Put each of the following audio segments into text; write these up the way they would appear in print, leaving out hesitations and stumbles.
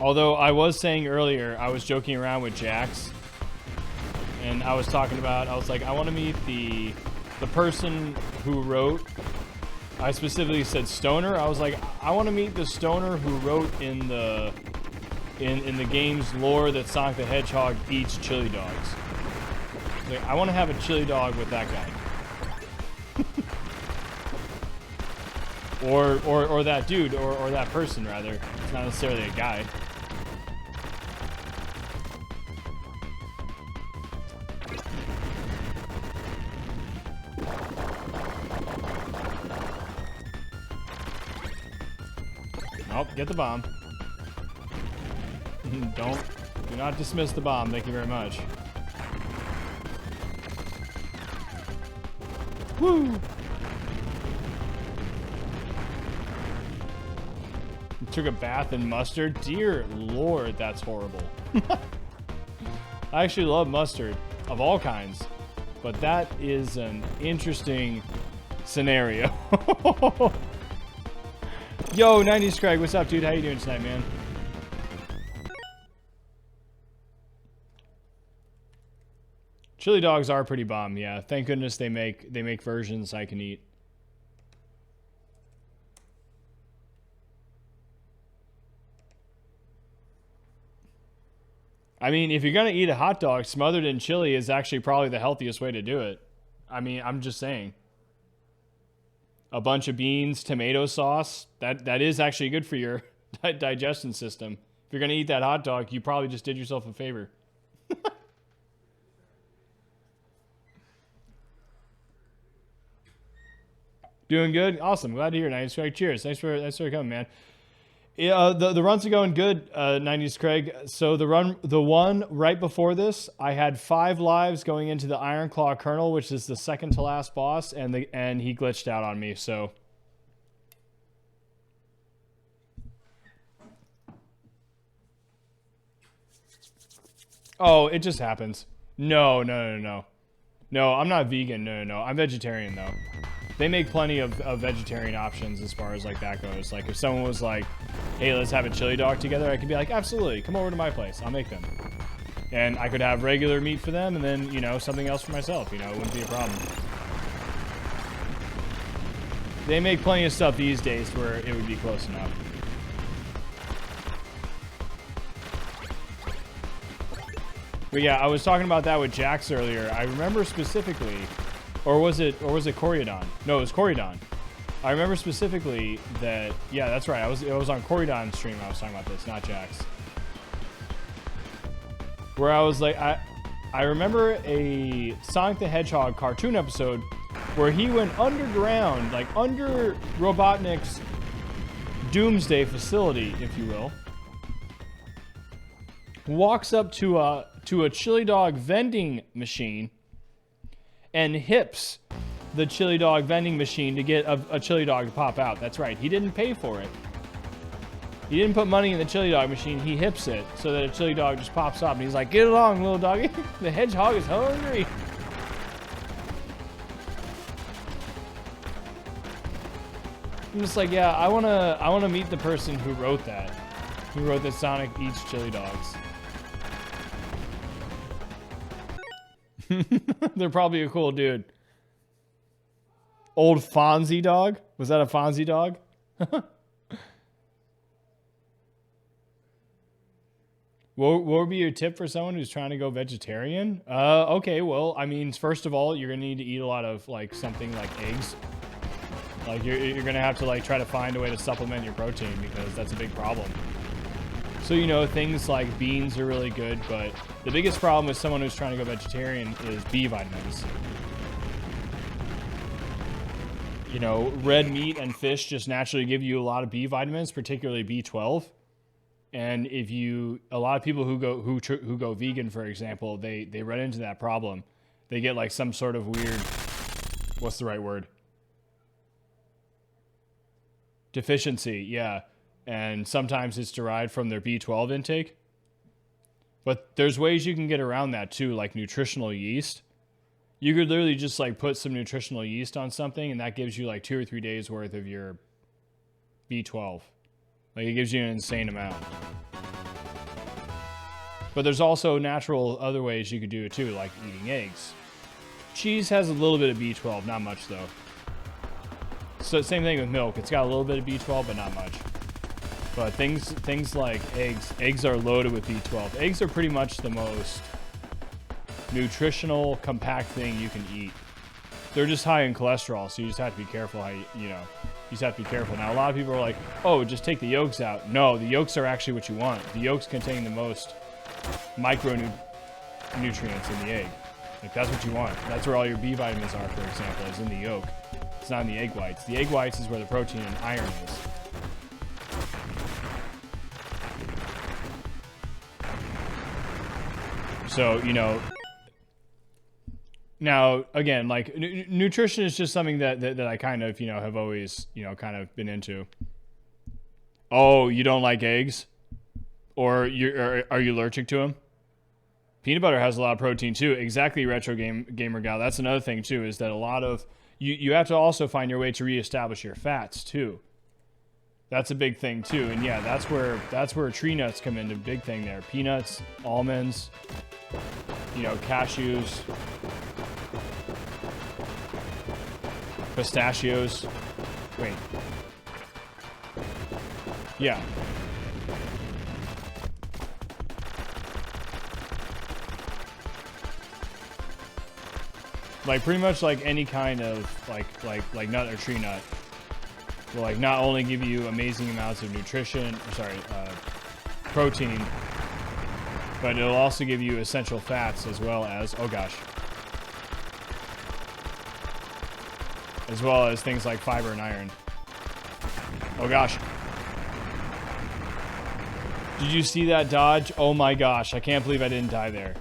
Although I was saying earlier, I was joking around with Jax, and I was talking about, I was like, I want to meet the person who wrote, I specifically said stoner. I was like, I want to meet the stoner who wrote in the game's lore that Sonic the Hedgehog eats chili dogs. Like, I want to have a chili dog with that guy. or that dude, or that person rather. It's not necessarily a guy. Nope, get the bomb. Do not dismiss the bomb. Thank you very much. Woo! Took a bath in mustard? Dear Lord, that's horrible. I actually love mustard of all kinds, but that is an interesting scenario. Yo, 90s Craig, what's up, dude? How you doing tonight, man? Chili dogs are pretty bomb, yeah. Thank goodness they make versions I can eat. I mean, if you're gonna eat a hot dog, smothered in chili is actually probably the healthiest way to do it. I mean, I'm just saying. A bunch of beans, tomato sauce, that is actually good for your digestion system. If you're gonna eat that hot dog, you probably just did yourself a favor. Doing good? Awesome. Glad to hear it, 90s Craig. Cheers. Thanks for coming, man. Yeah, the runs are going good, 90s Craig. So the one right before this, I had 5 lives going into the Iron Claw Colonel, which is the second to last boss, and he glitched out on me. So oh, it just happens. No, I'm not vegan. No. I'm vegetarian though. They make plenty of vegetarian options as far as like that goes. Like if someone was like, hey, let's have a chili dog together, I could be like, absolutely, come over to my place, I'll make them. And I could have regular meat for them and then, you know, something else for myself, you know, it wouldn't be a problem. They make plenty of stuff these days where it would be close enough. But yeah, I was talking about that with Jax earlier. I remember specifically, or was it Corydon? No, it was Corydon. I remember specifically that, yeah, that's right. It was on Corydon's stream I was talking about this, not Jax. Where I was like, I remember a Sonic the Hedgehog cartoon episode where he went underground, like under Robotnik's doomsday facility, if you will. Walks up to a chili dog vending machine and hips the chili dog vending machine to get a chili dog to pop out. That's right. He didn't pay for it. He didn't put money in the chili dog machine. He hips it so that a chili dog just pops up. And he's like, get along, little doggy. The hedgehog is hungry. I'm just like, yeah, I wanna meet the person who wrote that. Who wrote that Sonic eats chili dogs. They're probably a cool dude. Old Fonzie dog? Was that a Fonzie dog? What would be your tip for someone who's trying to go vegetarian? Okay, well, I mean, first of all, you're gonna need to eat a lot of like something like eggs. Like you're gonna have to like try to find a way to supplement your protein because that's a big problem. So, you know, things like beans are really good, but the biggest problem with someone who's trying to go vegetarian is B vitamins. You know, red meat and fish just naturally give you a lot of B vitamins, particularly B12. And if a lot of people who go vegan, for example, they run into that problem. They get like some sort of weird, what's the right word? Deficiency, yeah. And sometimes it's derived from their B12 intake. But there's ways you can get around that too, like nutritional yeast. You could literally just like put some nutritional yeast on something and that gives you like 2 or 3 days worth of your B12. Like it gives you an insane amount. But there's also natural other ways you could do it too, like eating eggs. Cheese has a little bit of B12, not much though. So same thing with milk. It's got a little bit of B12, but not much. But things like eggs are loaded with B12. Eggs are pretty much the most nutritional, compact thing you can eat. They're just high in cholesterol, so you just have to be careful how you know. You just have to be careful. Now, a lot of people are like, oh, just take the yolks out. No, the yolks are actually what you want. The yolks contain the most micronutrients in the egg. Like, that's what you want. That's where all your B vitamins are, for example, is in the yolk. It's not in the egg whites. The egg whites is where the protein and iron is. So, you know, now, again, like, nutrition is just something that I kind of, you know, have always, you know, kind of been into. Oh, you don't like eggs? Or are you allergic to them? Peanut butter has a lot of protein, too. Exactly, Retro Gamer Gal. That's another thing, too, is that a lot of... You have to also find your way to reestablish your fats, too. That's a big thing, too. And, yeah, that's where tree nuts come into. Big thing there. Peanuts, almonds, you know, cashews... Pistachios. Wait. Yeah. Like pretty much like any kind of like nut or tree nut will like not only give you amazing amounts of nutrition, protein, but it'll also give you essential fats as well as, oh gosh, as well as things like fiber and iron. Oh gosh. Did you see that dodge? Oh my gosh, I can't believe I didn't die there.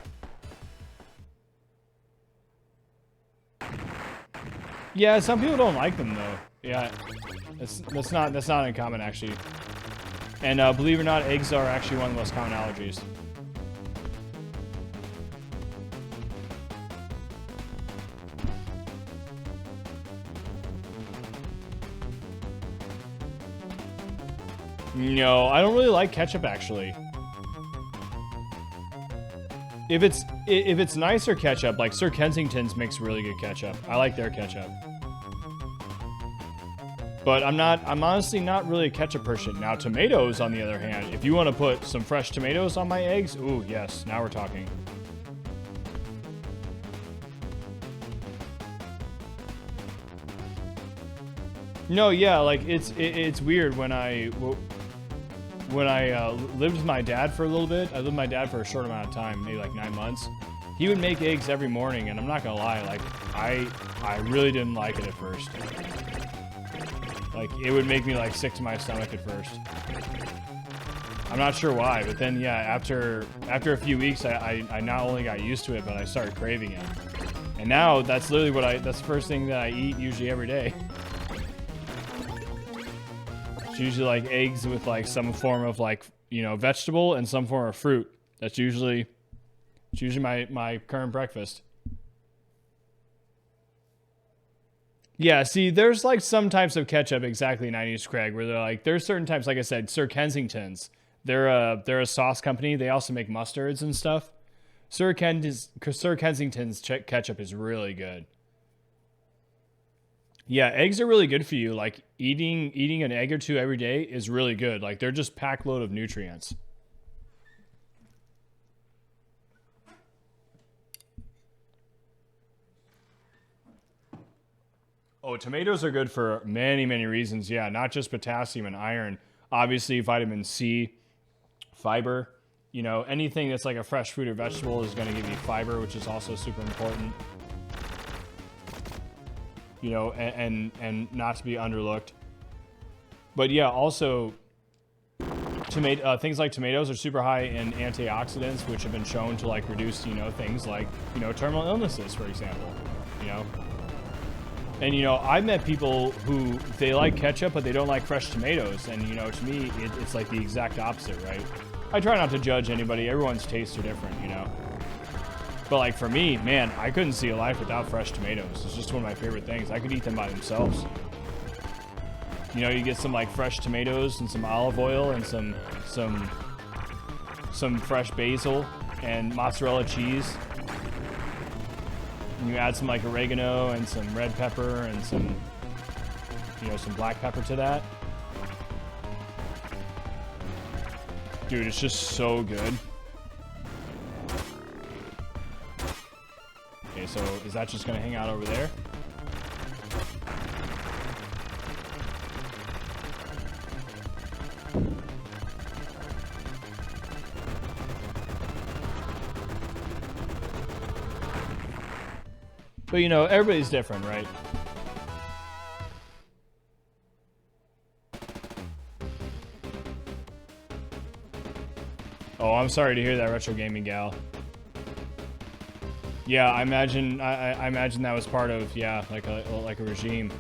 Yeah, some people don't like them though. Yeah, that's not uncommon actually. And believe it or not, eggs are actually one of the most common allergies. No, I don't really like ketchup actually. If it's nicer ketchup, like Sir Kensington's makes really good ketchup. I like their ketchup. But I'm honestly not really a ketchup person. Now tomatoes, on the other hand, if you want to put some fresh tomatoes on my eggs, ooh, yes, now we're talking. No, yeah, like it's weird when I lived with my dad for a little bit. I lived with my dad for a short amount of time, maybe like 9 months. He would make eggs every morning, and I'm not gonna lie, like I really didn't like it at first. Like it would make me like sick to my stomach at first. I'm not sure why, but then yeah, after a few weeks, I not only got used to it, but I started craving it. And now that's literally that's the first thing that I eat usually every day. It's usually like eggs with like some form of like, you know, vegetable and some form of fruit. It's usually my current breakfast. Yeah, see, there's like some types of ketchup, exactly, 90s Craig, where they're like, there's certain types, like I said, Sir Kensington's. They're a sauce company. They also make mustards and stuff. Sir Kensington's ketchup is really good. Yeah, eggs are really good for you. Like eating an egg or two every day is really good. Like they're just packed load of nutrients. Oh, tomatoes are good for many, many reasons. Yeah, not just potassium and iron. Obviously, vitamin C, fiber. You know, anything that's like a fresh fruit or vegetable is going to give you fiber, which is also super important. You know, and not to be underlooked. But yeah, also, things like tomatoes are super high in antioxidants, which have been shown to like reduce, you know, things like, you know, terminal illnesses, for example. You know. And, you know, I've met people who, they like ketchup, but they don't like fresh tomatoes. And, you know, to me, it's like the exact opposite, right? I try not to judge anybody. Everyone's tastes are different, you know? But, like, for me, man, I couldn't see a life without fresh tomatoes. It's just one of my favorite things. I could eat them by themselves. You know, you get some, like, fresh tomatoes and some olive oil and some fresh basil. and mozzarella cheese. And you add some like oregano and some red pepper and some, you know, some black pepper to that. Dude, it's just so good. Okay, so is that just gonna hang out over there? But you know, everybody's different, right? Oh, I'm sorry to hear that, Retro Gaming Gal. Yeah, I imagine that was part of, yeah, like a regime.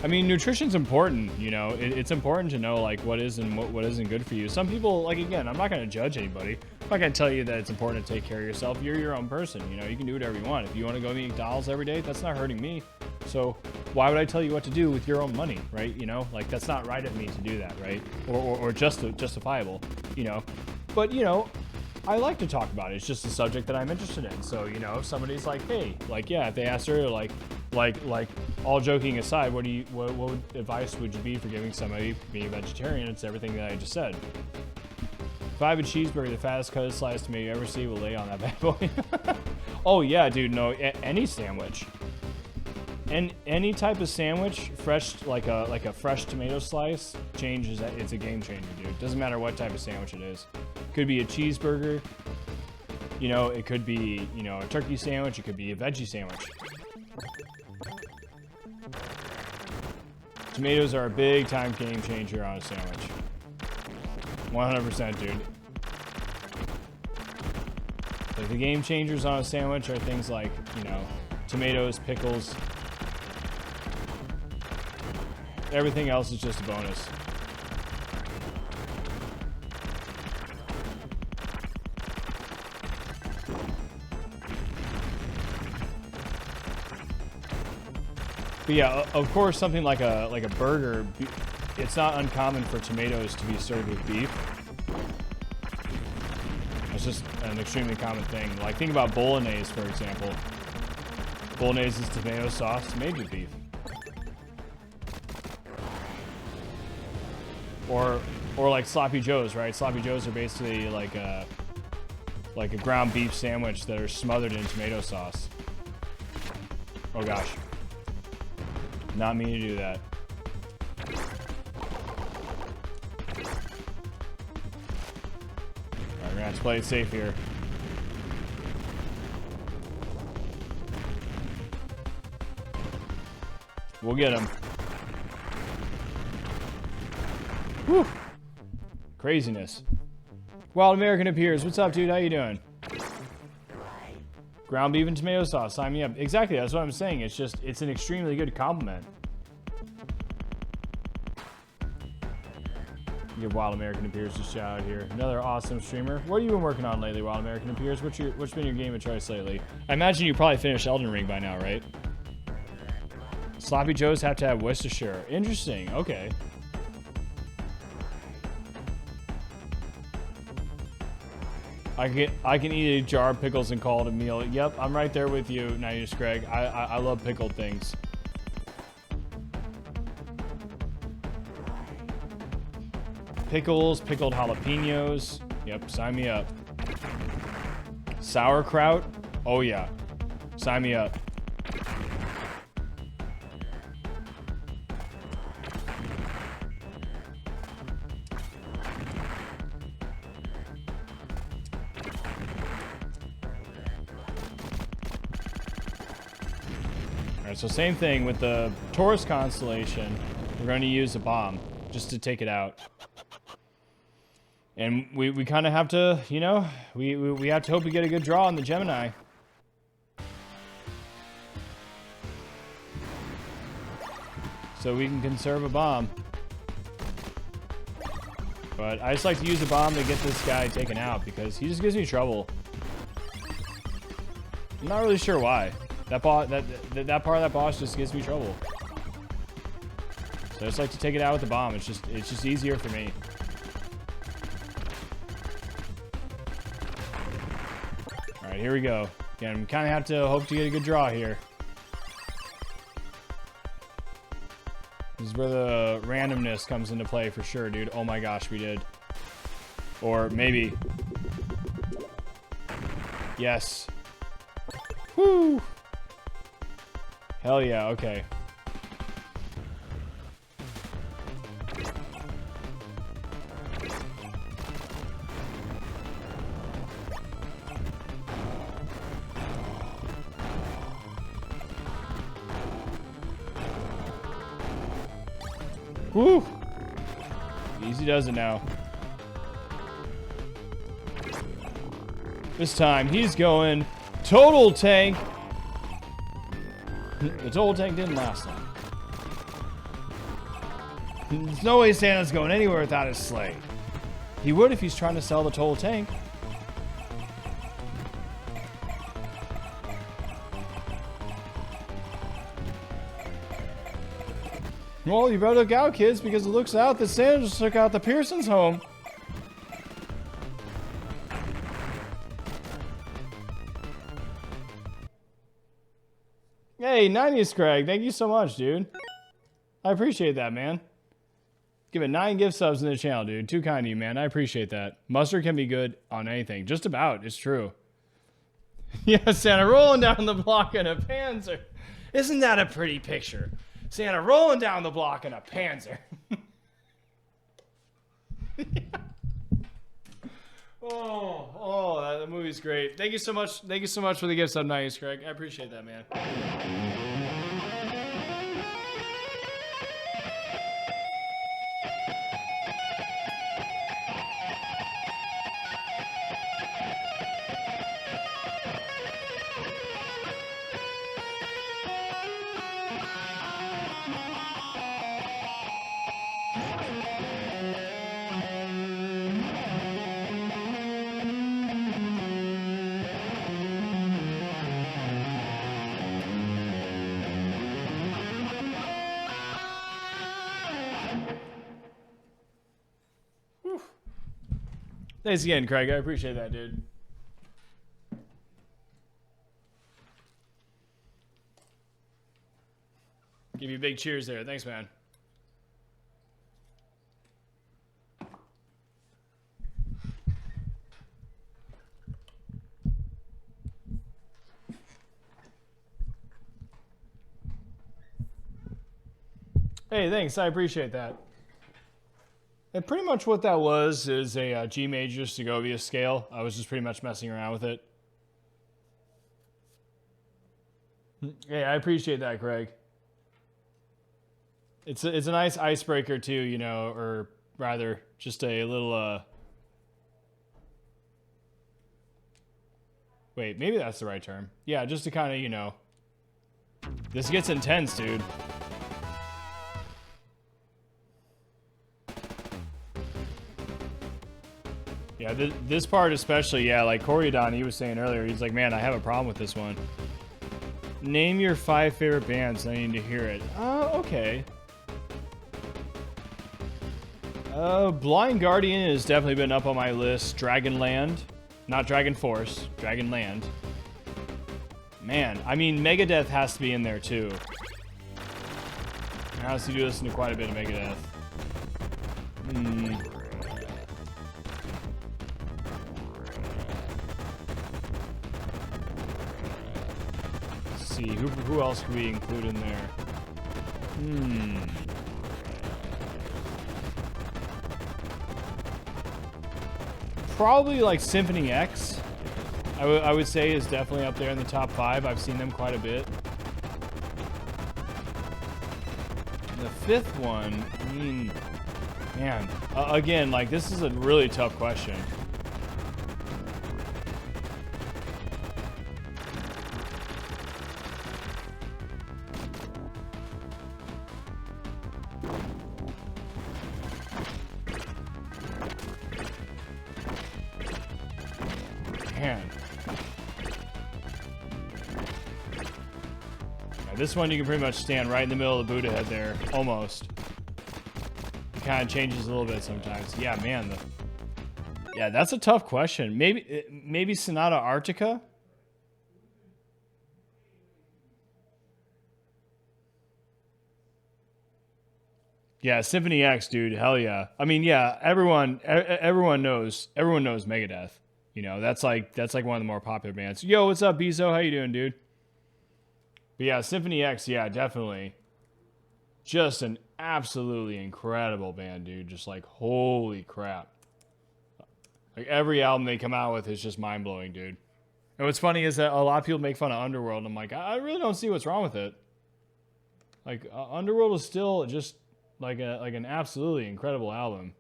I mean, nutrition's important, you know. It's important to know like what is and what isn't good for you. Some people, like, again, I'm not gonna judge anybody. I'm not gonna tell you that it's important to take care of yourself. You're your own person, you know. You can do whatever you want. If you want to go eat McDonald's every day, that's not hurting me. So why would I tell you what to do with your own money, right? You know, like that's not right of me to do that, right? Or justifiable, you know. But you know, I like to talk about it. It's just a subject that I'm interested in. So you know, if somebody's like, hey, like, yeah, if they asked earlier, like, all joking aside, what advice would you be for giving somebody being a vegetarian? It's everything that I just said. If I have a cheeseburger, the fattest cut sliced tomato you ever see will lay on that bad boy. Oh yeah, dude, no, any sandwich. And any type of sandwich, fresh, like a fresh tomato slice, changes. It's a game changer, dude. Doesn't matter what type of sandwich it is. Could be a cheeseburger. You know, it could be, you know, a turkey sandwich. It could be a veggie sandwich. Tomatoes are a big time game changer on a sandwich. 100%, dude. Like the game changers on a sandwich are things like, you know, tomatoes, pickles. Everything else is just a bonus. But yeah, of course, something like a burger, it's not uncommon for tomatoes to be served with beef. It's just an extremely common thing. Like think about bolognese, for example. Bolognese is tomato sauce made with beef. Or like sloppy joes, right? Sloppy joes are basically like a ground beef sandwich that are smothered in tomato sauce. Oh gosh. Not me to do that. Alright, we're gonna have to play it safe here. We'll get him. Whew. Craziness. Wild American appears. What's up, dude? How you doing? Ground beef and tomato sauce. Sign me up. Exactly. That's what I'm saying. It's just, it's an extremely good compliment. Give Wild American Appears a shout out here. Another awesome streamer. What have you been working on lately, Wild American Appears? What's been your game of choice lately? I imagine you probably finished Elden Ring by now, right? Sloppy Joes have to have Worcestershire. Interesting. Okay. I can eat a jar of pickles and call it a meal. Yep, I'm right there with you, Nice Greg. I love pickled things. Pickles, pickled jalapenos. Yep, sign me up. Sauerkraut. Oh yeah, sign me up. So same thing with the Taurus constellation. We're going to use a bomb just to take it out. And we kind of have to, you know, we have to hope we get a good draw on the Gemini. So we can conserve a bomb. But I just like to use a bomb to get this guy taken out because he just gives me trouble. I'm not really sure why. That part of that boss just gives me trouble. So I just like to take it out with the bomb. It's just easier for me. Alright, here we go. Again, we kind of have to hope to get a good draw here. This is where the randomness comes into play for sure, dude. Oh my gosh, we did. Or maybe. Yes. Woo! Hell yeah, okay. Woo! Easy does it now. This time he's going total tank. The total tank didn't last long. There's no way Santa's going anywhere without his sleigh. He would if he's trying to sell the total tank. Well, you better look out, kids, because it looks out that Santa just took out the Pearsons' home. Hey, 90s Craig, thank you so much, dude. I appreciate that, man. Give it 9 gift subs in the channel, dude. Too kind of you, man. I appreciate that. Mustard can be good on anything. Just about. It's true. Yeah, Santa rolling down the block in a Panzer. Isn't that a pretty picture? Santa rolling down the block in a Panzer. That movie's great. Thank you so much. Thank you so much for the gift sub, nice, Craig. I appreciate that, man. Thanks again, Craig. I appreciate that, dude. Give you big cheers there. Thanks, man. Hey, thanks. I appreciate that. And pretty much what that was is a G major Segovia scale. I was just pretty much messing around with it. Hey, I appreciate that, Craig. It's a nice icebreaker too, you know, or rather just a little wait, maybe that's the right term. Yeah, just to kind of, you know, this gets intense, dude. Yeah, this part especially, yeah, like Corydon, he was saying earlier, he's like, man, I have a problem with this one. Name your 5 favorite bands, I need to hear it. Okay. Blind Guardian has definitely been up on my list. Dragonland. Not Dragon Force, Dragonland. Man, I mean, Megadeth has to be in there too. I honestly do listen to quite a bit of Megadeth. See, who else could we include in there? Probably like Symphony X. I would say is definitely up there in the top 5. I've seen them quite a bit. The 5th one, I mean, man, again, like this is a really tough question. This one you can pretty much stand right in the middle of the Buddha head there, almost. It kind of changes a little bit sometimes. Yeah, man. Yeah, that's a tough question. Maybe Sonata Arctica. Yeah, Symphony X, dude. Hell yeah. I mean, yeah, everyone knows Megadeth. You know, that's like one of the more popular bands. Yo, what's up, Bezo? How you doing, dude? But yeah, Symphony X, yeah, definitely. Just an absolutely incredible band, dude. Just like, holy crap. Like, every album they come out with is just mind-blowing, dude. And what's funny is that a lot of people make fun of Underworld, and I'm like, I really don't see what's wrong with it. Like, Underworld is still just like an absolutely incredible album.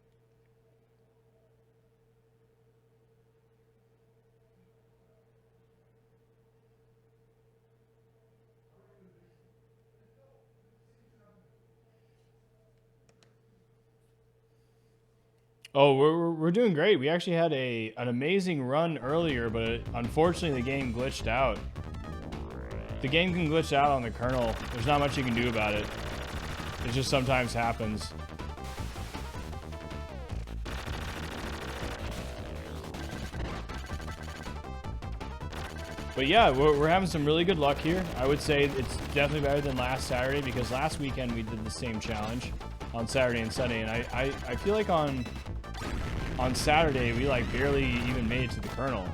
Oh, we're doing great. We actually had an amazing run earlier, but unfortunately the game glitched out. The game can glitch out on the kernel. There's not much you can do about it. It just sometimes happens. But yeah, we're having some really good luck here. I would say it's definitely better than last Saturday, because last weekend we did the same challenge on Saturday and Sunday, and I feel like on Saturday we like barely even made it to the kernel.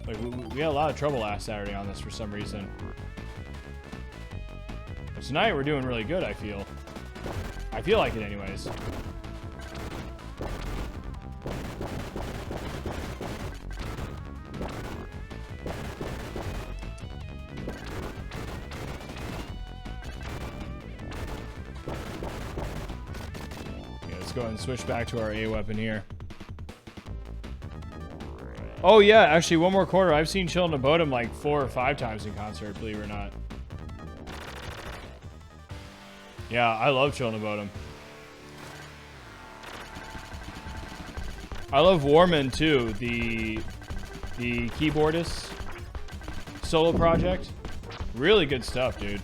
Like we had a lot of trouble last Saturday on this for some reason. But tonight we're doing really good, I feel like it anyways. Let's go ahead and switch back to our A weapon here. Oh yeah, actually one more quarter. I've seen Children of Bodom like 4 or 5 times in concert, believe it or not. Yeah, I love Children of Bodom. I love Warman too, the keyboardist solo project. Really good stuff, dude.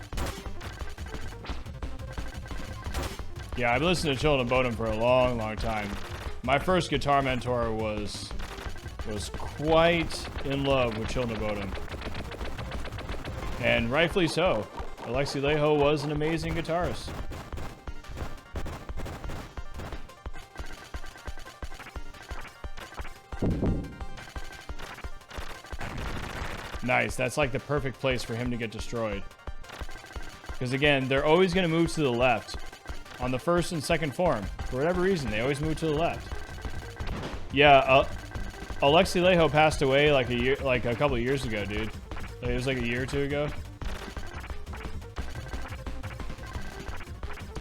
Yeah, I've listened to Children of Bodom for a long, long time. My first guitar mentor was quite in love with Children of Bodom. And rightfully so. Alexi Laiho was an amazing guitarist. Nice, that's like the perfect place for him to get destroyed. Because again, they're always going to move to the left. On the first and second form. For whatever reason, they always move to the left. Yeah, Alexi Laiho passed away like a couple of years ago, dude. Like, it was like a year or 2 ago.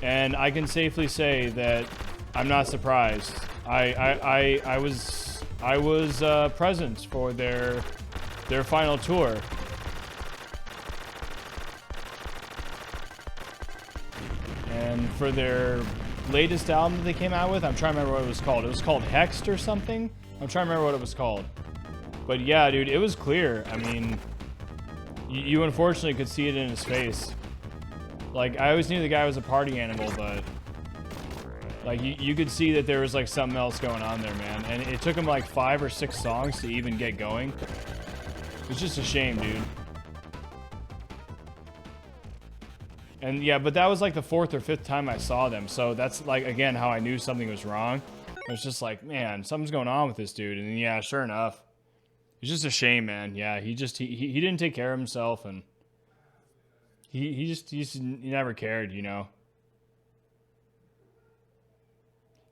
And I can safely say that I'm not surprised. I was present for their final tour. And for their latest album that they came out with, I'm trying to remember what it was called. It was called Hexed or something. I'm trying to remember what it was called. But yeah, dude, it was clear. I mean, you unfortunately could see it in his face. Like, I always knew the guy was a party animal, but like you could see that there was like something else going on there, man. And it took him like 5 or 6 songs to even get going. It's just a shame, dude. And yeah, but that was like the 4th or 5th time I saw them. So that's like, again, how I knew something was wrong. I was just like, man, something's going on with this dude. And then, yeah, sure enough. It's just a shame, man. Yeah, he didn't take care of himself, and he never cared, you know.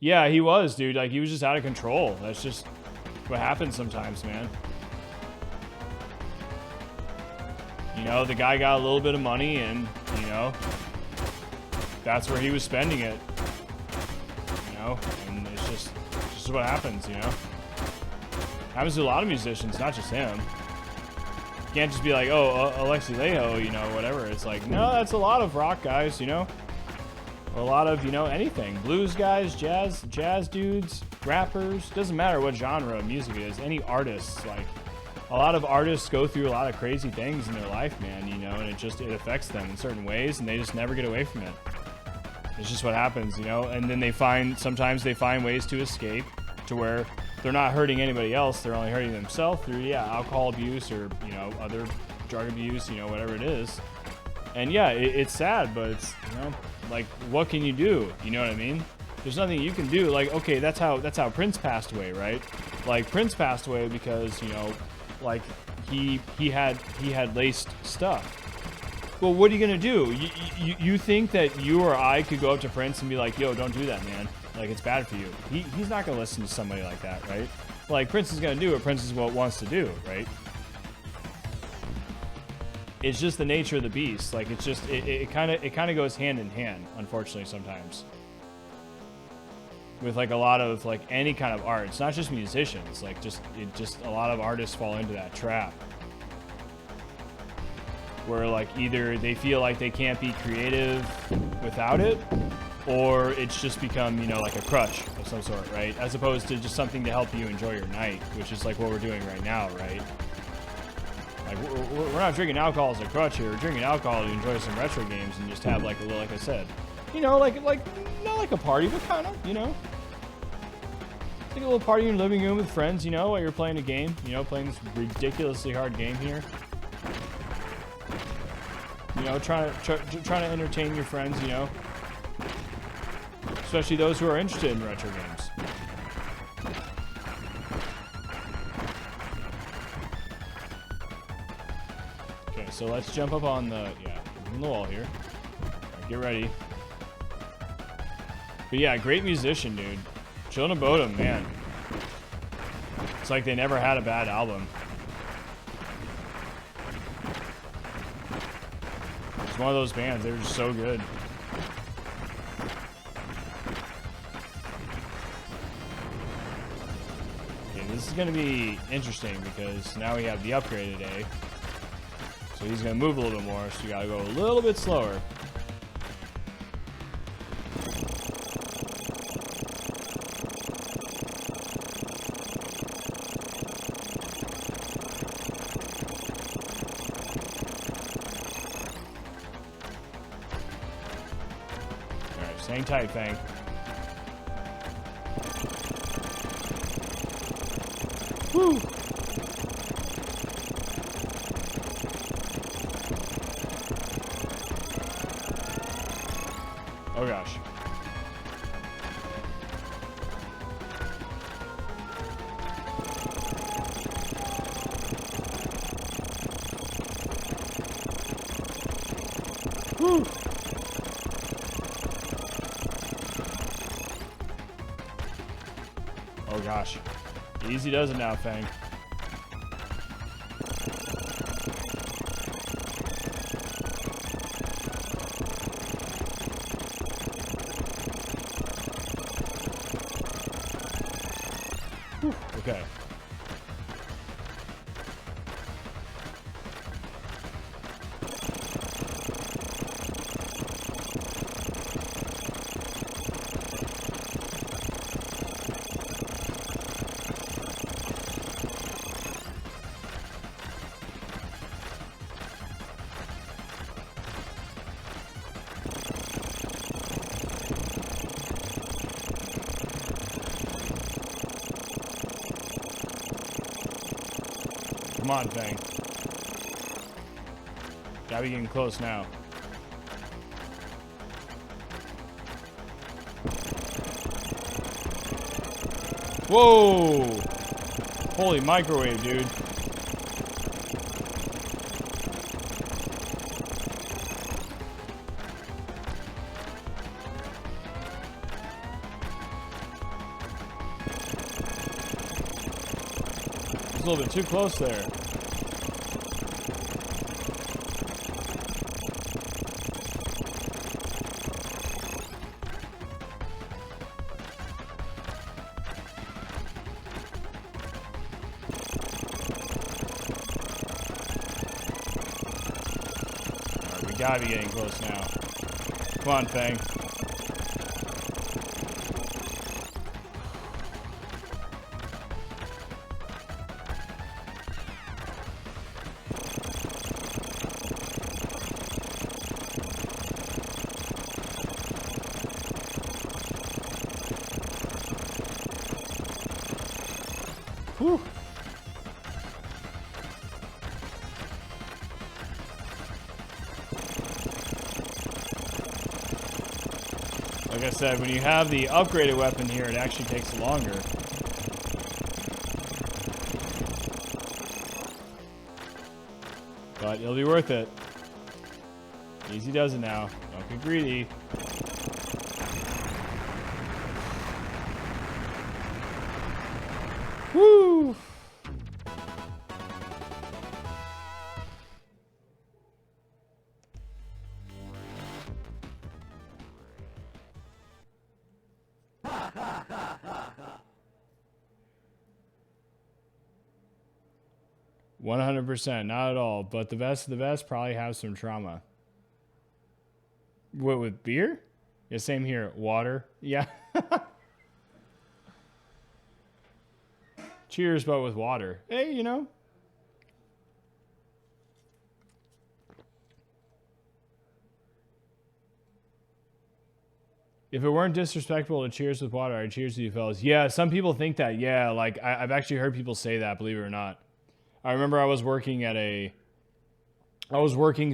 Yeah, he was, dude. Like, he was just out of control. That's just what happens sometimes, man. You know, the guy got a little bit of money, and, you know, that's where he was spending it. You know, and it's just what happens, you know. Happens to a lot of musicians, not just him. You can't just be like, oh, Alexi Laiho, you know, whatever. It's like, no, that's a lot of rock guys, you know. Or a lot of, you know, anything. Blues guys, jazz dudes, rappers. Doesn't matter what genre of music it is. Any artists, like, a lot of artists go through a lot of crazy things in their life, man, you know, and it affects them in certain ways, and they just never get away from it. It's just what happens, you know, and then sometimes they find ways to escape to where they're not hurting anybody else, they're only hurting themselves through, yeah, alcohol abuse or, you know, other drug abuse, you know, whatever it is. And yeah, it's sad, but it's, you know, like, what can you do? You know what I mean? There's nothing you can do. Like, okay, that's how Prince passed away, right? Like, Prince passed away because, you know, like, he had laced stuff. Well, what are you gonna do? You think that you or I could go up to Prince and be like, yo, don't do that, man. Like, it's bad for you. He's not gonna listen to somebody like that, right? Like, Prince is gonna do what Prince is what wants to do, right? It's just the nature of the beast. Like, it's just it kind of goes hand in hand, unfortunately, sometimes. With like a lot of like any kind of art. It's not just musicians. Like, just a lot of artists fall into that trap. Where like either they feel like they can't be creative without it, or it's just become, you know, like a crutch of some sort, right? As opposed to just something to help you enjoy your night, which is like what we're doing right now, right? Like, we're not drinking alcohol as a crutch here. We're drinking alcohol to enjoy some retro games and just have like a little, like I said, you know, like not like a party, but kind of, you know, like a little party in your living room with friends, you know, while you're playing a game, you know, playing this ridiculously hard game here. You know, trying to entertain your friends, you know, especially those who are interested in retro games. Okay, so let's jump up on the wall here. Right, get ready. But yeah, great musician, dude. Children of Bodom, man. It's like they never had a bad album. It's one of those bands, they were just so good. Okay, this is gonna be interesting because now we have the upgrade today. So he's gonna move a little bit more, so you gotta go a little bit slower. Hang tight, Fang. Woo! Oh gosh. Woo! Oh gosh. Easy does it now, Fang. Whew, okay. Come on, Fang. Gotta be getting close now. Whoa! Holy microwave, dude. A little bit too close there. Alright, we gotta be getting close now. Come on, Fang. Whew. Like I said, when you have the upgraded weapon here, it actually takes longer. But it'll be worth it. Easy does it now. Don't get greedy. Woo! %, not at all. But the best of the best probably have some trauma. What, with beer? Yeah, same here. Water. Yeah. Cheers, but with water. Hey, you know. If it weren't disrespectful to cheers with water, I'd cheers to you fellas. Yeah, some people think that. Yeah, like I've actually heard people say that, believe it or not. I remember I was working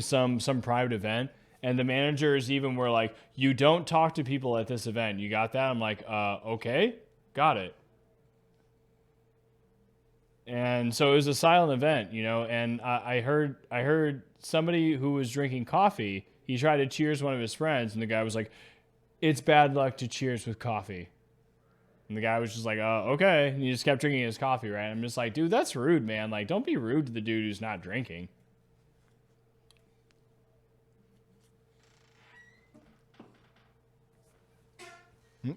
some private event, and the managers even were like, "You don't talk to people at this event. You got that?" I'm like, okay, got it. And so it was a silent event, you know, and I heard somebody who was drinking coffee, he tried to cheers one of his friends, and the guy was like, "It's bad luck to cheers with coffee." And the guy was just like, okay. And he just kept drinking his coffee, right? I'm just like, dude, that's rude, man. Like, don't be rude to the dude who's not drinking.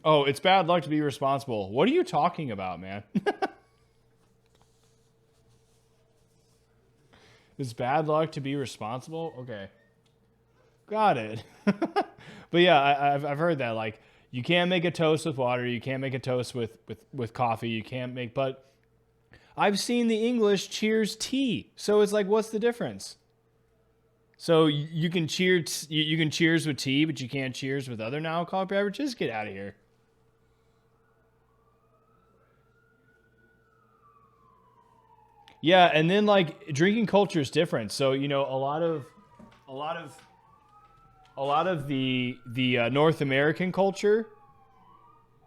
Oh, it's bad luck to be responsible. What are you talking about, man? It's bad luck to be responsible? Okay. Got it. But yeah, I've heard that. Like, you can't make a toast with water. You can't make a toast with coffee. You can't make, but I've seen the English cheers tea. So it's like, what's the difference? So you can cheers with tea, but you can't cheers with other non-alcoholic beverages? Get out of here. Yeah, and then like drinking culture is different. So, you know, a lot of the North American culture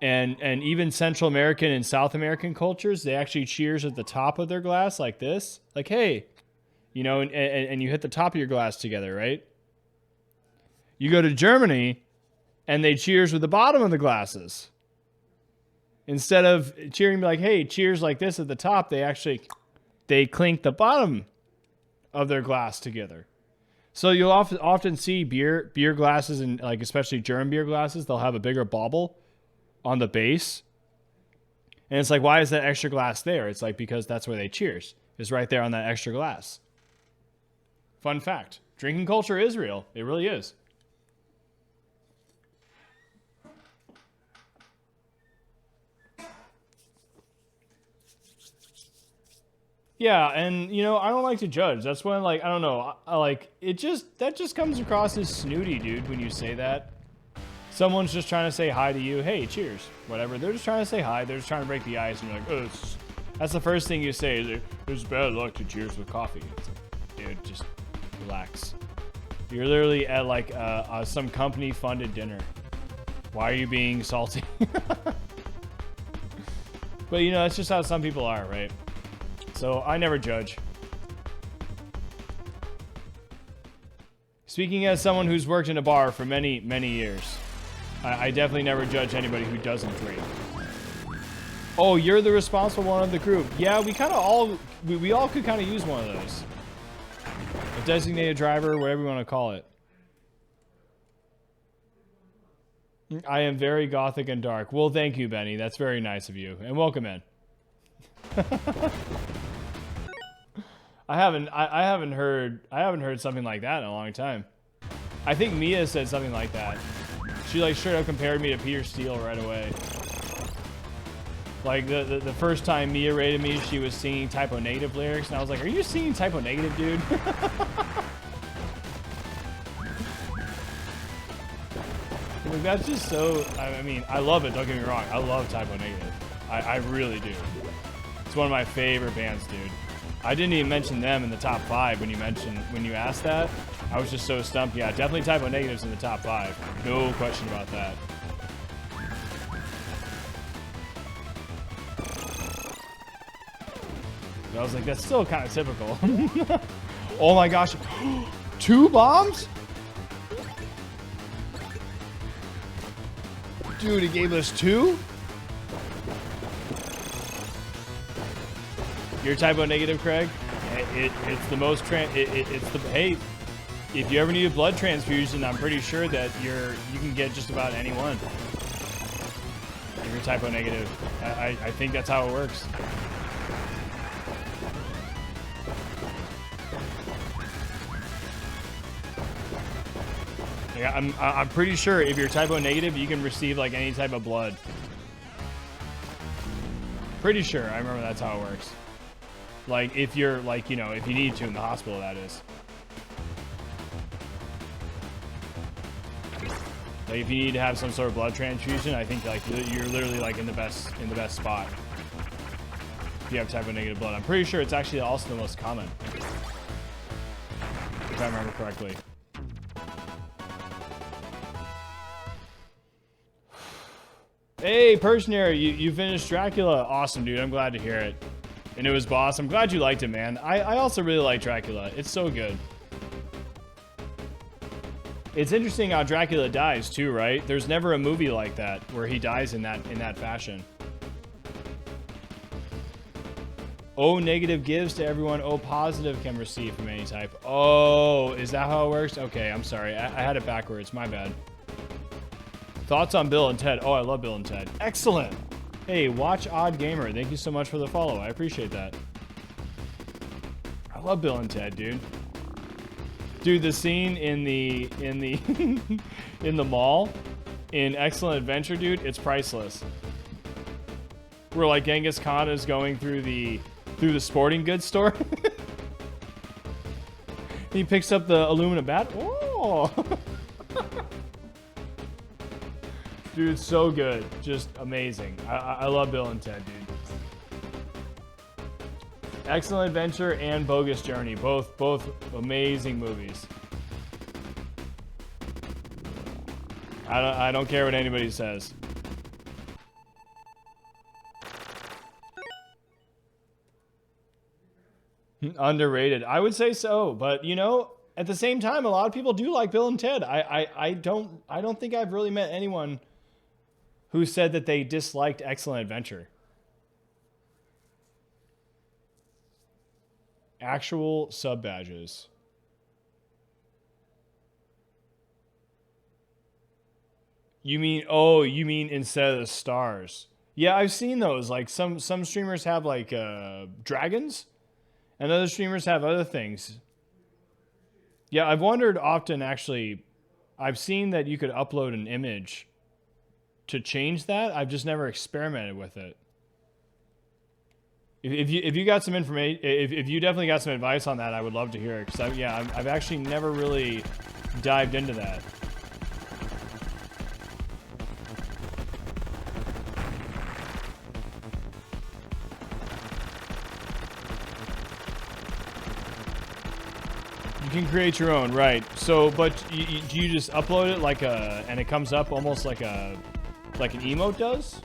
and even Central American and South American cultures, they actually cheers at the top of their glass like this. Like, hey, you know, and you hit the top of your glass together, right? You go to Germany and they cheers with the bottom of the glasses. Instead of cheering like, hey, cheers like this at the top, they clink the bottom of their glass together. So you'll often see beer glasses, and like especially German beer glasses, they'll have a bigger bauble on the base. And it's like, why is that extra glass there? It's like, because that's where they cheers. It's right there on that extra glass. Fun fact. Drinking culture is real. It really is. Yeah, and you know, I don't like to judge. That's when, like, I don't know, that just comes across as snooty, dude, when you say that. Someone's just trying to say hi to you. Hey, cheers. Whatever. They're just trying to say hi. They're just trying to break the ice, and you're like, oh, that's the first thing you say. Is there's bad luck to cheers with coffee. It's like, dude, just relax. You're literally at like some company-funded dinner. Why are you being salty? But you know, that's just how some people are, right? So I never judge. Speaking as someone who's worked in a bar for many, many years, I definitely never judge anybody who doesn't drink. Oh, you're the responsible one of the group. Yeah, we kind of all, we all could kind of use one of those. A designated driver, whatever you want to call it. I am very gothic and dark. Well, thank you, Benny. That's very nice of you. And welcome in. I haven't heard something like that in a long time. I think Mia said something like that. She like straight up compared me to Peter Steele right away. Like the first time Mia rated me, she was singing Typo Negative lyrics, and I was like, "Are you singing Typo Negative, dude?" Like, that's just so. I mean, I love it. Don't get me wrong. I love Typo Negative. I really do. It's one of my favorite bands, dude. I didn't even mention them in the top 5 when you asked that. I was just so stumped. Yeah, definitely Typo Negative's in the top 5. No question about that. I was like, that's still kind of typical. Oh my gosh. 2 bombs? Dude, he gave us 2? You're typo negative, Craig? It's the most it's the hey, if you ever need a blood transfusion, I'm pretty sure that you can get just about any one. If you're typo negative. I think that's how it works. Yeah, I'm pretty sure if you're typo negative, you can receive like any type of blood. Pretty sure. I remember that's how it works. Like if you're like, you know, if you need to in the hospital, that is. Like if you need to have some sort of blood transfusion, I think like you're literally like in the best spot. If you have typo negative blood, I'm pretty sure it's actually also the most common, if I remember correctly. Hey, Persianary, you finished Dracula. Awesome, dude. I'm glad to hear it. And it was boss. I'm glad you liked it, man. I also really like Dracula. It's so good. It's interesting how Dracula dies too, right? There's never a movie like that where he dies in that fashion. O negative gives to everyone. O positive can receive from any type. Oh, is that how it works? Okay, I'm sorry. I had it backwards. My bad. Thoughts on Bill and Ted? Oh, I love Bill and Ted. Excellent. Hey, Watch Odd Gamer. Thank you so much for the follow. I appreciate that. I love Bill and Ted, dude. Dude, the scene in the in the mall in Excellent Adventure, dude, it's priceless. Where like Genghis Khan is going through the sporting goods store. He picks up the aluminum bat. Oh. Dude, so good. Just amazing. I love Bill and Ted, dude. Excellent Adventure and Bogus Journey. Both amazing movies. I don't care what anybody says. Underrated. I would say so, but you know, at the same time, a lot of people do like Bill and Ted. I don't think I've really met anyone who said that they disliked Excellent Adventure. Actual sub badges. You mean instead of the stars? Yeah, I've seen those. Like some streamers have like dragons, and other streamers have other things. Yeah, I've wondered often actually. I've seen that you could upload an image to change that. I've just never experimented with it. If you got some information, if you definitely got some advice on that, I would love to hear it. Because I've actually never really dived into that. You can create your own, right? So, but do you just upload it like and it comes up almost like an emote does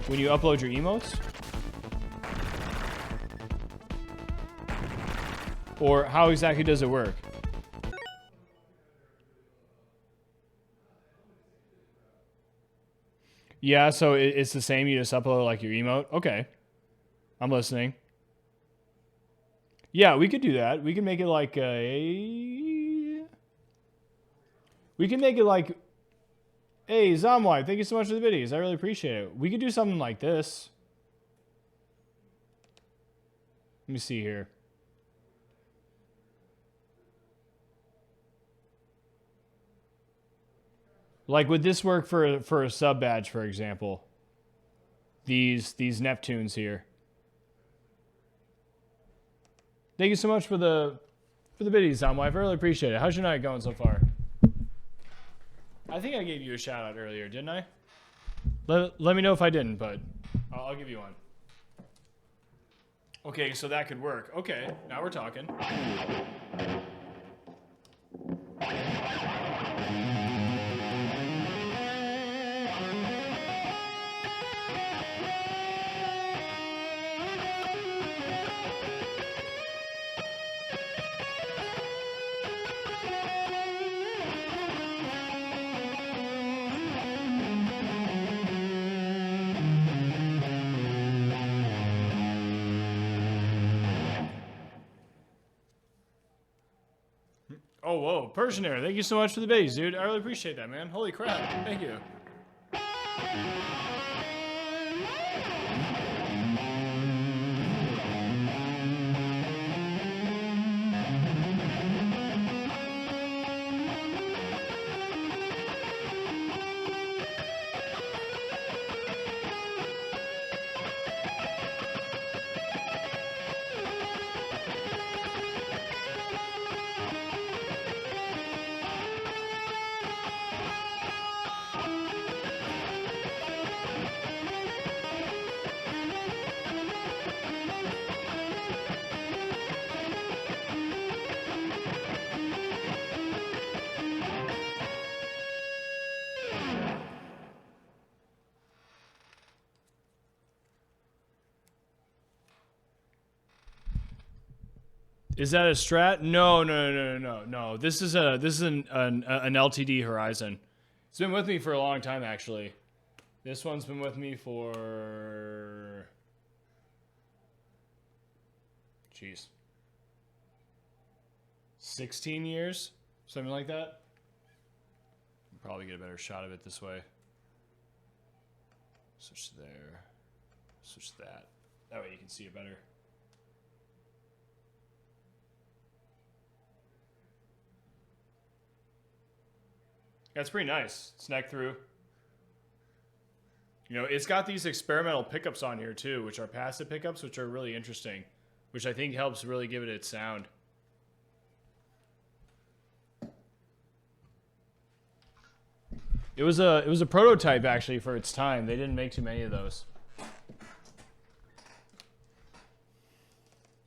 when you upload your emotes? Or how exactly does it work? Yeah, so it's the same. You just upload like your emote. Okay, I'm listening. Yeah, we could do that. We can make it like a... We can make it like... Hey, Zomwife, thank you so much for the videos. I really appreciate it. We could do something like this. Let me see here. Like, would this work for a sub badge, for example? These Neptunes here. Thank you so much for the videos, Zomwife. I really appreciate it. How's your night going so far? I think I gave you a shout out earlier, didn't I? Let me know if I didn't, but I'll give you one. Okay, so that could work. Okay, now we're talking. Oh, whoa. Persian Air, thank you so much for the base, dude. I really appreciate that, man. Holy crap. Thank you. Is that a strat? No. This is an LTD Horizon. It's been with me for a long time, actually. This one's been with me for... Jeez. 16 years? Something like that? Probably get a better shot of it this way. Switch there. Switch that. That way you can see it better. That's pretty nice. It's neck through. You know, it's got these experimental pickups on here too, which are passive pickups, which are really interesting, which I think helps really give it its sound. It was a prototype actually for its time. They didn't make too many of those.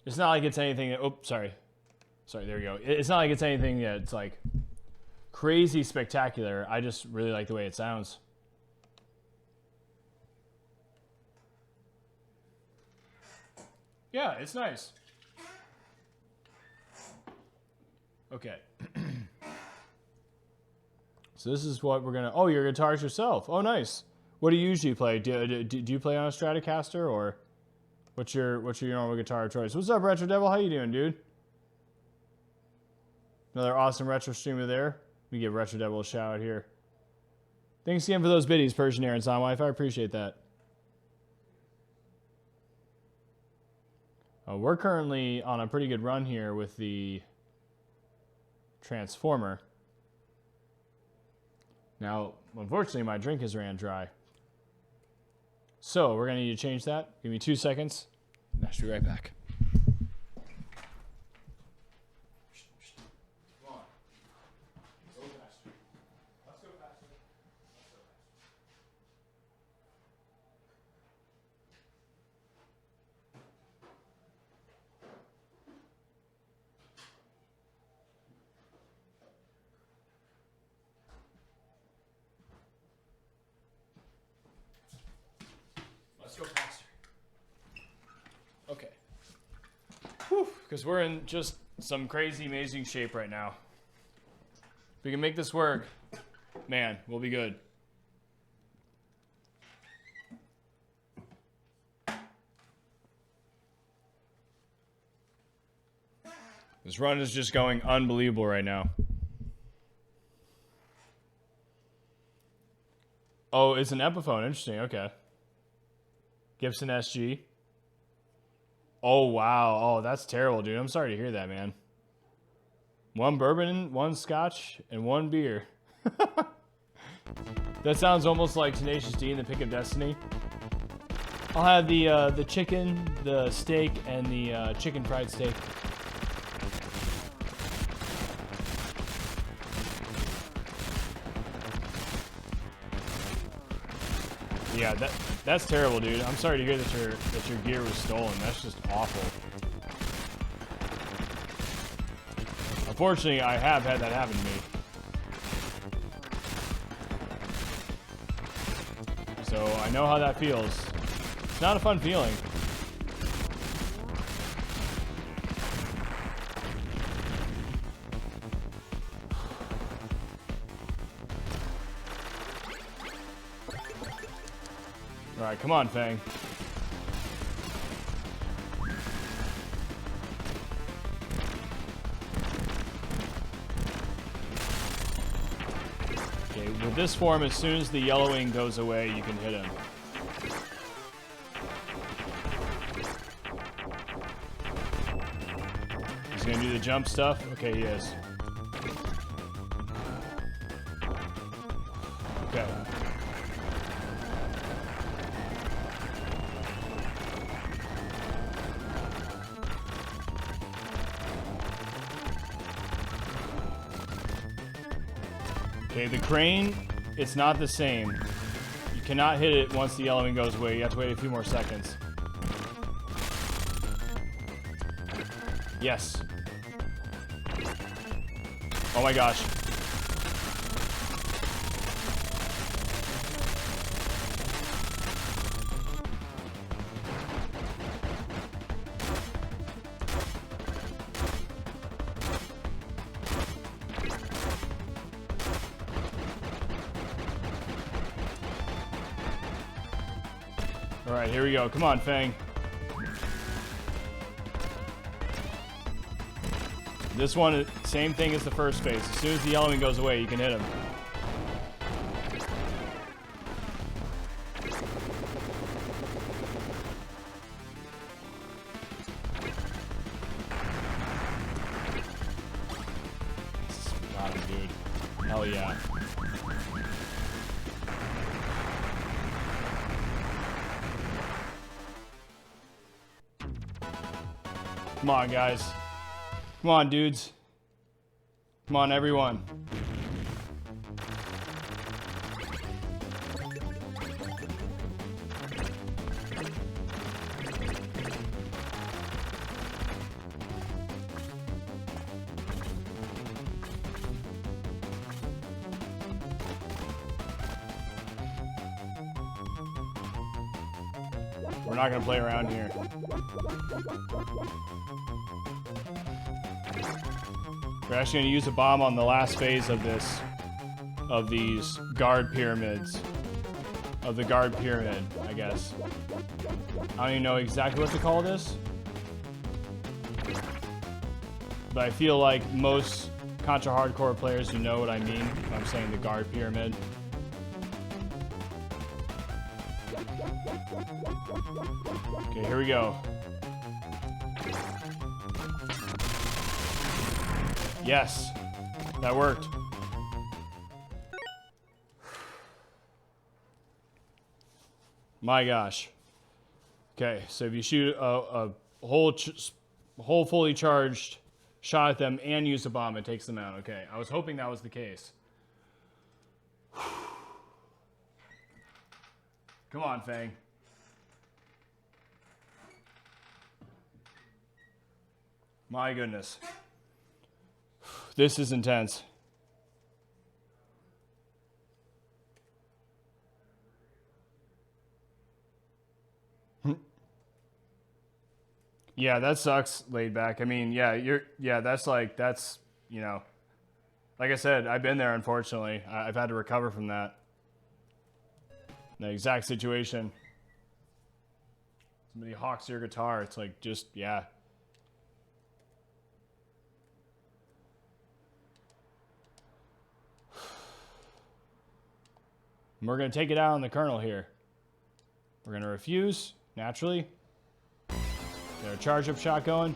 It's not like it's anything. Oh, sorry, there we go. It's not like it's anything that's like crazy spectacular. I just really like the way it sounds. Yeah, it's nice. Okay. So this is what we're gonna. Oh, your guitars yourself. Oh, nice. What do you usually play? Do you play on a Stratocaster, or what's your normal guitar of choice? What's up, Retro Devil? How you doing, dude? Another awesome retro streamer there. Let me give Retro Devil a shout out here. Thanks again for those biddies, Persian Air and Sound Wi-Fi. I appreciate that. We're currently on a pretty good run here with the Transformer. Now, unfortunately, my drink has ran dry. So, we're going to need to change that. Give me 2 seconds, and I should be right back. Okay. Whew, because we're in just some crazy, amazing shape right now. If we can make this work, man, we'll be good. This run is just going unbelievable right now. Oh, it's an Epiphone. Interesting. Okay. Gibson SG. Oh, wow. Oh, that's terrible, dude. I'm sorry to hear that, man. 1 bourbon, 1 scotch, and 1 beer. That sounds almost like Tenacious D in the Pick of Destiny. I'll have the chicken, the steak, and the chicken fried steak. Yeah, that's terrible, dude. I'm sorry to hear that your gear was stolen. That's just awful. Unfortunately, I have had that happen to me. So I know how that feels. It's not a fun feeling. Alright, come on, Fang. Okay, with this form, as soon as the yellowing goes away, you can hit him. He's gonna do the jump stuff? Okay, he is. Okay. Okay, the crane, it's not the same. You cannot hit it once the yellowing goes away. You have to wait a few more seconds. Yes. Oh my gosh. All right, here we go. Come on, Fang. This one, same thing as the first phase. As soon as the yellowing goes away, you can hit him. Got him, dude. Hell yeah. Come on, guys. Come on, dudes. Come on, everyone. We're not gonna play around here. We're actually going to use a bomb on the last phase of this, of these guard pyramids. Of the guard pyramid, I guess. I don't even know exactly what to call this. But I feel like most Contra hardcore players who know what I mean when I'm saying the guard pyramid. Okay, here we go. Yes, that worked. My gosh. Okay, so if you shoot a whole fully charged shot at them and use a bomb, it takes them out. Okay, I was hoping that was the case. Come on, Fang. My goodness. This is intense. Yeah, that sucks, laid back. I mean, yeah, that's, you know, like I said, I've been there, unfortunately. I've had to recover from that. The exact situation. Somebody hawks your guitar. It's like, just, yeah. And we're going to take it out on the Colonel here. We're going to refuse, naturally. Get our charge-up shot going.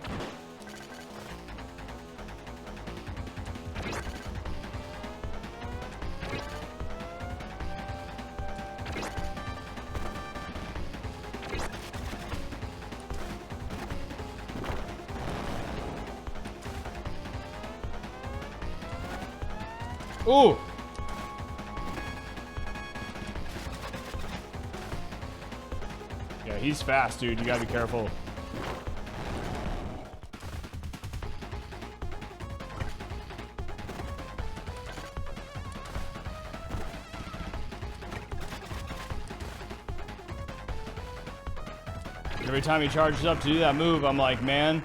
Ooh! Yeah, he's fast, dude. You gotta be careful. Every time he charges up to do that move, I'm like, man.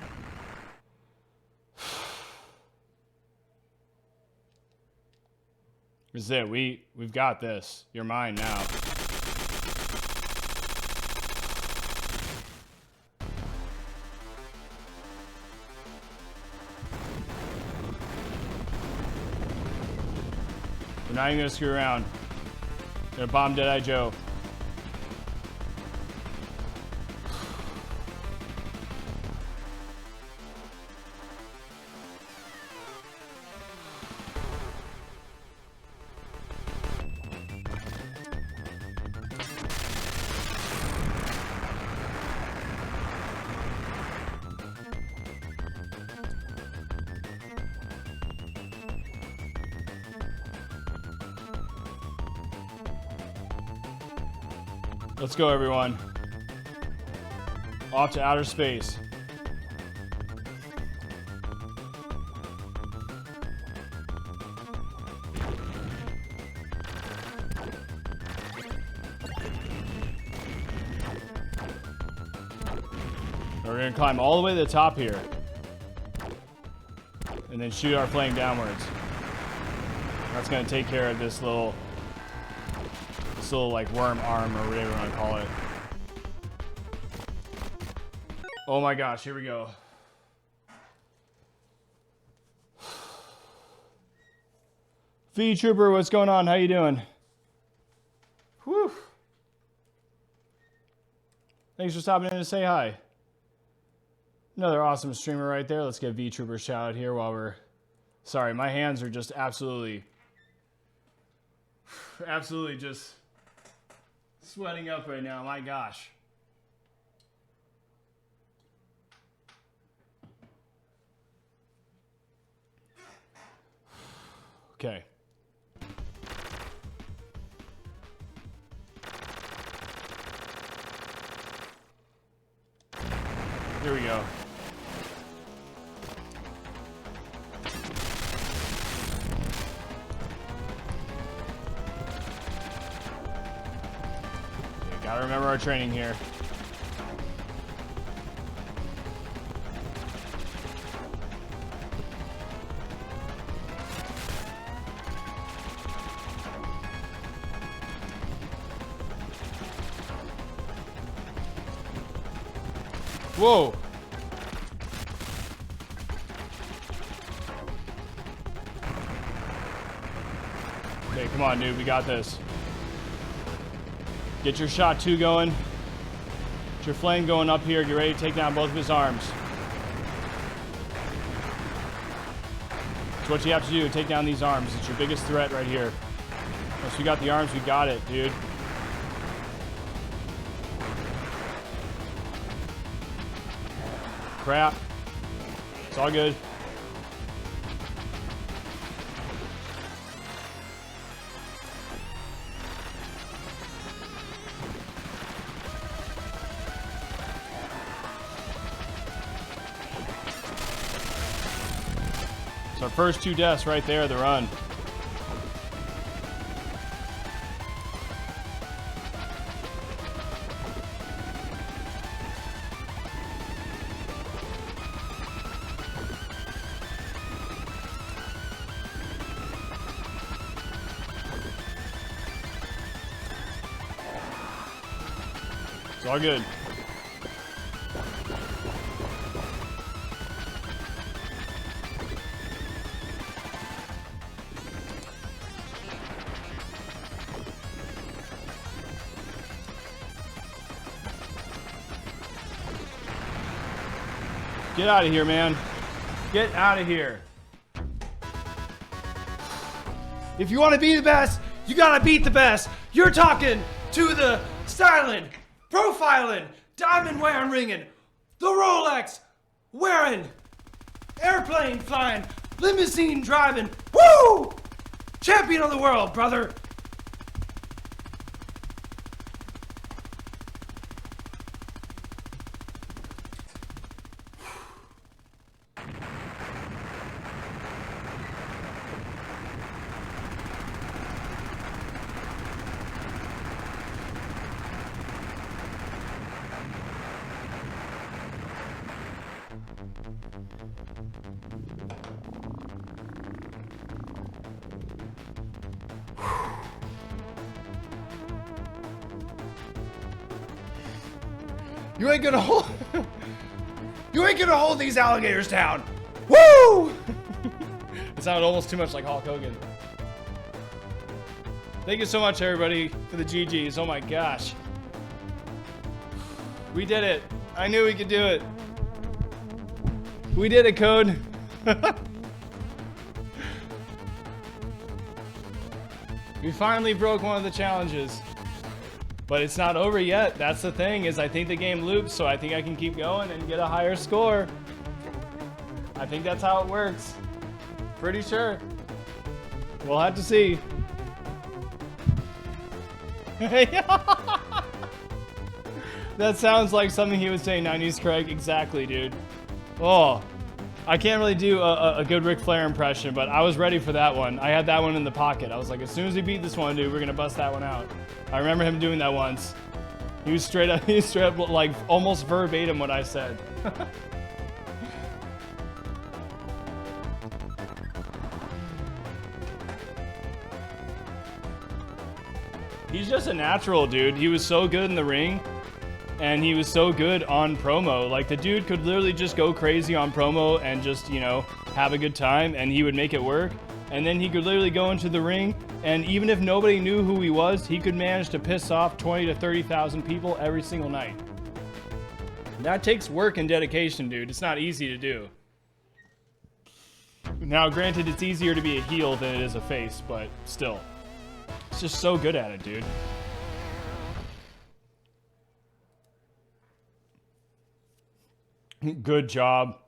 This is it. We've got this. You're mine now. not even gonna screw around. Gonna bomb Deadeye Joe. Let's go, everyone. Off to outer space. We're gonna climb all the way to the top here. And then shoot our flame downwards. That's gonna take care of this little like worm arm or whatever you want to call it. Oh my gosh, here we go. V Trooper, what's going on? How you doing? Whew. Thanks for stopping in to say hi. Another awesome streamer right there. Let's get V Trooper shout out here while we're... Sorry, my hands are just absolutely just sweating up right now. My gosh. Okay. Here we go. Gotta remember our training here. Whoa! Okay, come on, dude. We got this. Get your shot 2 going. Get your flame going up here. Get ready to take down both of his arms. That's what you have to do. Take down these arms. It's your biggest threat right here. Once we got the arms, we got it, dude. Crap. It's all good. It's our first 2 deaths right there, the run. It's all good. Get out of here, man. Get out of here. If you want to be the best, you gotta beat the best. You're talking to the styling, profiling, diamond wearing ringing, the Rolex wearing, airplane flying, limousine driving, woo! Champion of the world, brother. You ain't gonna hold. You ain't gonna hold these alligators down. Woo! It sounded almost too much like Hulk Hogan. Thank you so much, everybody, for the GGs. Oh my gosh. We did it. I knew we could do it. We did it, Code. We finally broke one of the challenges. But it's not over yet. That's the thing, is I think the game loops, so I think I can keep going and get a higher score. I think that's how it works. Pretty sure. We'll have to see. That sounds like something he would say, 90s Craig. Exactly, dude. Oh, I can't really do a good Ric Flair impression, but I was ready for that one. I had that one in the pocket. I was like, as soon as we beat this one, dude, we're going to bust that one out. I remember him doing that once. He was straight up like almost verbatim what I said. He's just a natural, dude. He was so good in the ring, and he was so good on promo. Like, the dude could literally just go crazy on promo and just, you know, have a good time, and he would make it work. And then he could literally go into the ring, and even if nobody knew who he was, he could manage to piss off 20 to 30,000 people every single night. That takes work and dedication, dude. It's not easy to do. Now, granted, it's easier to be a heel than it is a face, but still. He's just so good at it, dude. Good job.